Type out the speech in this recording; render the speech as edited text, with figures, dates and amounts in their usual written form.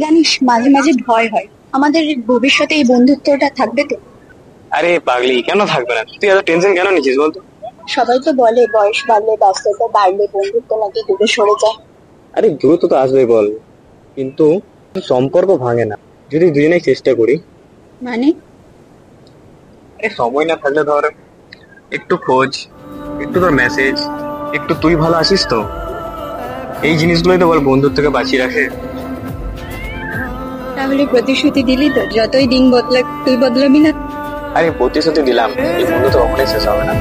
জানিস, মাঝে মাঝে ভয় হয় আমাদের ভবিষ্যতে এই বন্ধুত্বটা থাকবে তো। আরে পাগলি, কেন থাকবে না? তুই এত টেনশন কেন নিচ্ছিস বলতো? সবাই তো বলে বয়স বাড়লে, ব্যস্ততা বাড়লে বন্ধুত্ব নাকি দূরে সরে যায়। আরে দ্রুত তো আসবে বল, কিন্তু সম্পর্ক ভাঙে না যদি দুজনেই চেষ্টা করি। মানে? আরে সময় না থাকলে ধর একটু খোঁজ, একটু তোর মেসেজ, একটু তুই ভালো আছিস তো, এই জিনিসগুলোই তো বল বন্ধুত্বকে বাঁচিয়ে রাখে। তাহলে প্রতিশ্রুতি দিলি তো, যতই দিন বদলাক তুই বদলাবি না? আরে প্রতিশ্রুতি দিলাম, এই বন্ধুত্ব কখনোই শেষ হবে না।